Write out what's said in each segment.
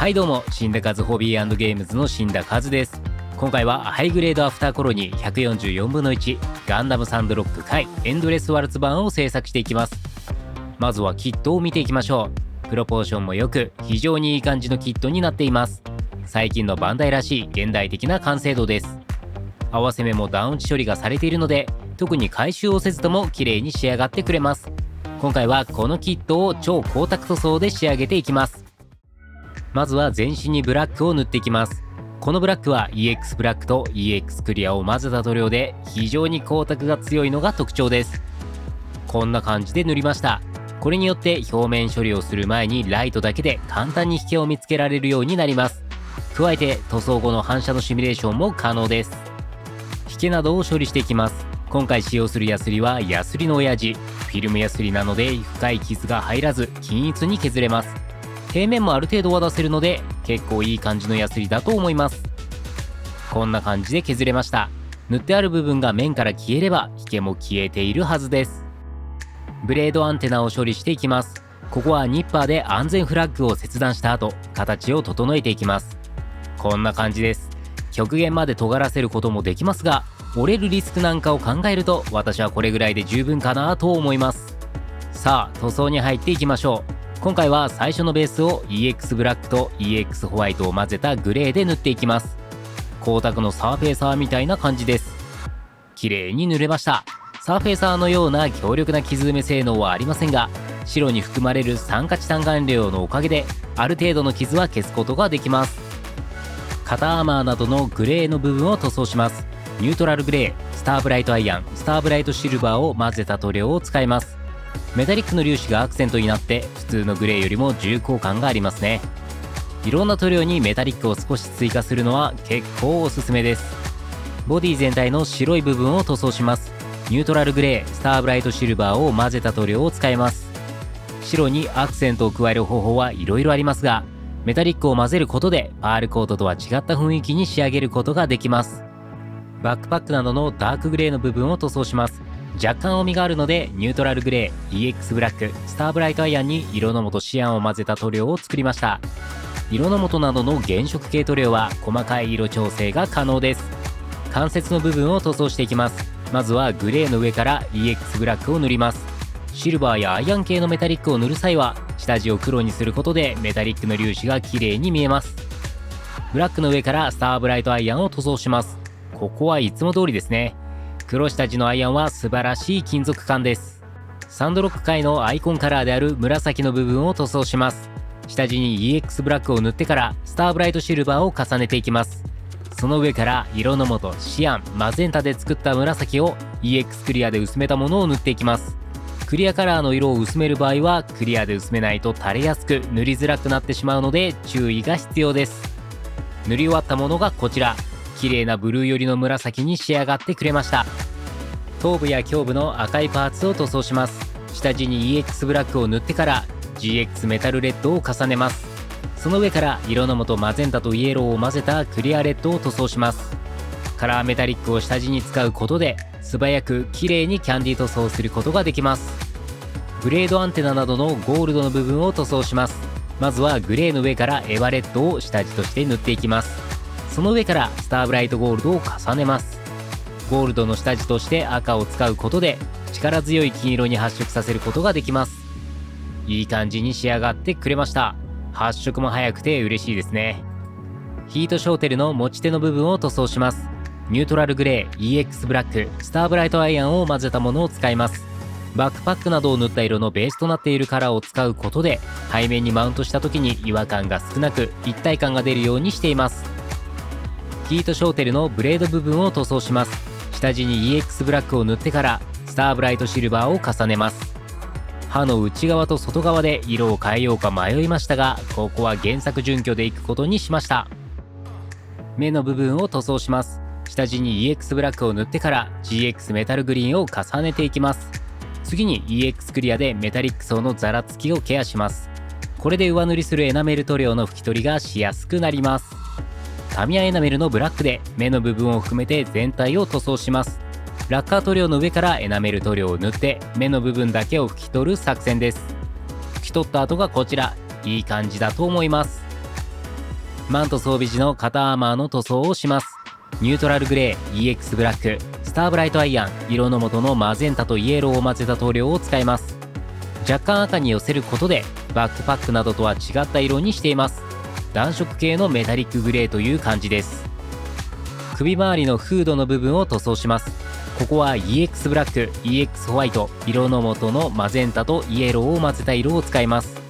はいどうも、死んだ数ホビー&ゲームズの死んだ数です。今回はハイグレードアフターコロニー144分の1ガンダムサンドロック回エンドレスワルツ版を制作していきます。まずはキットを見ていきましょう。プロポーションも良く非常にいい感じのキットになっています。最近のバンダイらしい現代的な完成度です。合わせ目もダウン値処理がされているので、特に回収をせずとも綺麗に仕上がってくれます。今回はこのキットを超光沢塗装で仕上げていきます。まずは全身にブラックを塗っていきます。このブラックは EX ブラックと EX クリアを混ぜた塗料で非常に光沢が強いのが特徴です。こんな感じで塗りました。これによって表面処理をする前にライトだけで簡単に引けを見つけられるようになります。加えて塗装後の反射のシミュレーションも可能です。引けなどを処理していきます。今回使用するヤスリはヤスリの親父フィルムヤスリなので深い傷が入らず均一に削れます。平面もある程度は出せるので結構いい感じのヤスリだと思います。こんな感じで削れました。塗ってある部分が面から消えれば引けも消えているはずです。ブレードアンテナを処理していきます。ここはニッパーで安全フラッグを切断した後形を整えていきます。こんな感じです。極限まで尖らせることもできますが、折れるリスクなんかを考えると私はこれぐらいで十分かなと思います。さあ塗装に入っていきましょう。今回は最初のベースを EX ブラックと EX ホワイトを混ぜたグレーで塗っていきます。光沢のサーフェイサーみたいな感じです。綺麗に塗れました。サーフェイサーのような強力な傷埋め性能はありませんが、白に含まれる酸化チタン顔料のおかげである程度の傷は消すことができます。肩アーマーなどのグレーの部分を塗装します。ニュートラルグレー、スターブライトアイアン、スターブライトシルバーを混ぜた塗料を使います。メタリックの粒子がアクセントになって普通のグレーよりも重厚感がありますね。いろんな塗料にメタリックを少し追加するのは結構おすすめです。ボディ全体の白い部分を塗装します。ニュートラルグレー、スターブライトシルバーを混ぜた塗料を使います。白にアクセントを加える方法はいろいろありますが、メタリックを混ぜることでパールコートとは違った雰囲気に仕上げることができます。バックパックなどのダークグレーの部分を塗装します。若干重みがあるのでニュートラルグレー、EX ブラック、スターブライトアイアンに色の素シアンを混ぜた塗料を作りました。色の素などの原色系塗料は細かい色調整が可能です。関節の部分を塗装していきます。まずはグレーの上から EX ブラックを塗ります。シルバーやアイアン系のメタリックを塗る際は下地を黒にすることでメタリックの粒子が綺麗に見えます。ブラックの上からスターブライトアイアンを塗装します。ここはいつも通りですね。黒下地のアイアンは素晴らしい金属感です。サンドロック界のアイコンカラーである紫の部分を塗装します。下地に EX ブラックを塗ってからスターブライトシルバーを重ねていきます。その上から色の素シアン、マゼンタで作った紫を EX クリアで薄めたものを塗っていきます。クリアカラーの色を薄める場合はクリアで薄めないと垂れやすく塗りづらくなってしまうので注意が必要です。塗り終わったものがこちら。綺麗なブルー寄りの紫に仕上がってくれました。頭部や胸部の赤いパーツを塗装します。下地に EX ブラックを塗ってから GX メタルレッドを重ねます。その上から色の素マゼンタとイエローを混ぜたクリアレッドを塗装します。カラーメタリックを下地に使うことで素早く綺麗にキャンディー塗装することができます。ブレードアンテナなどのゴールドの部分を塗装します。まずはグレーの上からエヴァレッドを下地として塗っていきます。その上からスターブライトゴールドを重ねます。ゴールドの下地として赤を使うことで力強い金色に発色させることができます。いい感じに仕上がってくれました。発色も早くて嬉しいですね。ヒートショーテルの持ち手の部分を塗装します。ニュートラルグレー、EX ブラック、スターブライトアイアンを混ぜたものを使います。バックパックなどを塗った色のベースとなっているカラーを使うことで背面にマウントした時に違和感が少なく一体感が出るようにしています。ヒートショーテルのブレード部分を塗装します。下地に EX ブラックを塗ってからスターブライトシルバーを重ねます。刃の内側と外側で色を変えようか迷いましたが、ここは原作準拠でいくことにしました。目の部分を塗装します。下地に EX ブラックを塗ってから GX メタルグリーンを重ねていきます。次に EX クリアでメタリック層のザラつきをケアします。これで上塗りするエナメル塗料の拭き取りがしやすくなります。タミヤエナメルのブラックで目の部分を含めて全体を塗装します。ラッカー塗料の上からエナメル塗料を塗って目の部分だけを拭き取る作戦です。拭き取った後がこちら。いい感じだと思います。マント装備時の肩アーマーの塗装をします。ニュートラルグレー、EX ブラック、スターブライトアイアン、色の素のマゼンタとイエローを混ぜた塗料を使います。若干赤に寄せることでバックパックなどとは違った色にしています。暖色系のメタリックグレーという感じです。首周りのフードの部分を塗装します。ここは EX ブラック、EX ホワイト、色の素のマゼンタとイエローを混ぜた色を使います。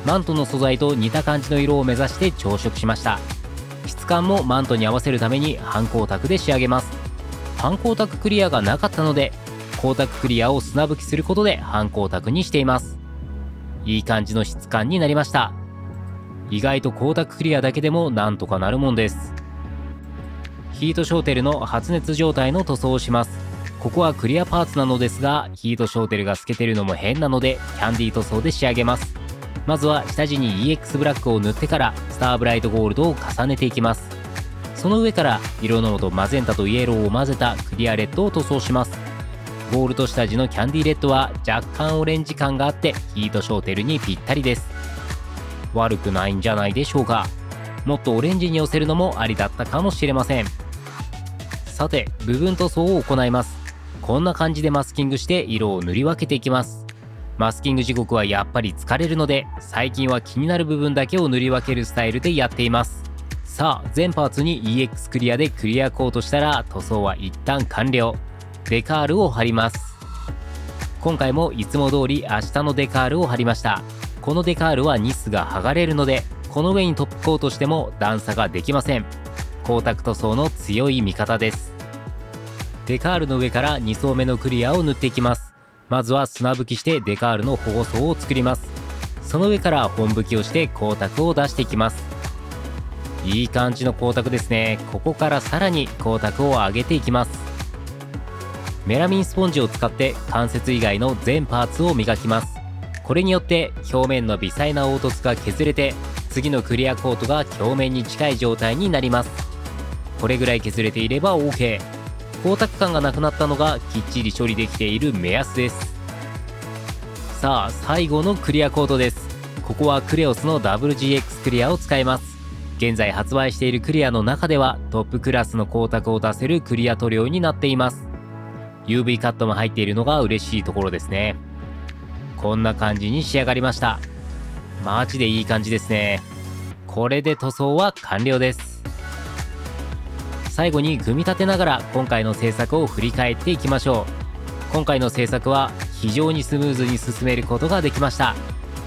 マントの素材と似た感じの色を目指して調色しました。質感もマントに合わせるために半光沢で仕上げます。半光沢クリアがなかったので光沢クリアを砂吹きすることで半光沢にしています。いい感じの質感になりました。意外と光沢クリアだけでもなんとかなるもんです。ヒートショーテルの発熱状態の塗装をします。ここはクリアパーツなのですがヒートショーテルが透けてるのも変なのでキャンディー塗装で仕上げます。まずは下地に EX ブラックを塗ってからスターブライトゴールドを重ねていきます。その上から色の素マゼンタとイエローを混ぜたクリアレッドを塗装します。ゴールド下地のキャンディーレッドは若干オレンジ感があってヒートショーテルにぴったりです。悪くないんじゃないでしょうか。もっとオレンジに寄せるのもありだったかもしれません。さて部分塗装を行います。こんな感じでマスキングして色を塗り分けていきます。マスキング時刻はやっぱり疲れるので最近は気になる部分だけを塗り分けるスタイルでやっています。さあ全パーツに EX クリアでクリアコートしたら塗装は一旦完了。デカールを貼ります。今回もいつも通り明日のデカールを貼りました。このデカールはニスが剥がれるのでこの上にトップコートしても段差ができません。光沢塗装の強い味方です。デカールの上から2層目のクリアを塗っていきます。まずは砂吹きしてデカールの保護層を作ります。その上から本吹きをして光沢を出していきます。いい感じの光沢ですね。ここからさらに光沢を上げていきます。メラミンスポンジを使って関節以外の全パーツを磨きます。これによって表面の微細な凹凸が削れて次のクリアコートが表面に近い状態になります。これぐらい削れていれば OK。光沢感がなくなったのがきっちり処理できている目安です。さあ最後のクリアコートです。ここはクレオスの WGX クリアを使います。現在発売しているクリアの中ではトップクラスの光沢を出せるクリア塗料になっています。 UV カットも入っているのが嬉しいところですね。こんな感じに仕上がりました。マジでいい感じですね。これで塗装は完了です。最後に組み立てながら今回の制作を振り返っていきましょう。今回の制作は非常にスムーズに進めることができました。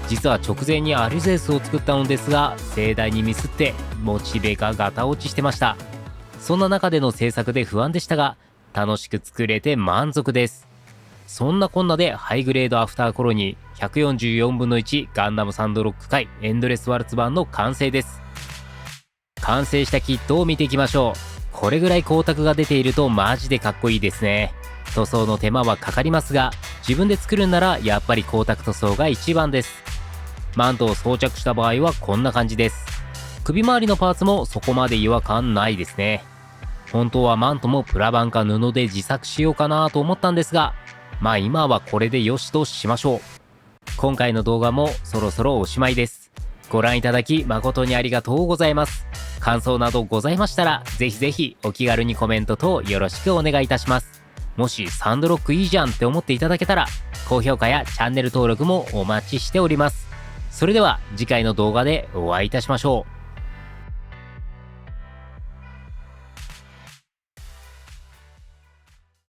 実は直前にアリゼウスを作ったのですが盛大にミスってモチベがガタ落ちしてました。そんな中での制作で不安でしたが楽しく作れて満足です。そんなこんなでハイグレードアフターコロニー144分の1ガンダムサンドロック界エンドレスワルツ版の完成です。完成したキットを見ていきましょう。これぐらい光沢が出ているとマジでかっこいいですね。塗装の手間はかかりますが自分で作るんならやっぱり光沢塗装が一番です。マントを装着した場合はこんな感じです。首周りのパーツもそこまで違和感ないですね。本当はマントもプラ板か布で自作しようかなと思ったんですがまあ今はこれでよしとしましょう。今回の動画もそろそろおしまいです。ご覧いただき誠にありがとうございます。感想などございましたらぜひぜひお気軽にコメント等よろしくお願いいたします。もしサンドロックいいじゃんって思っていただけたら高評価やチャンネル登録もお待ちしております。それでは次回の動画でお会いいたしましょう。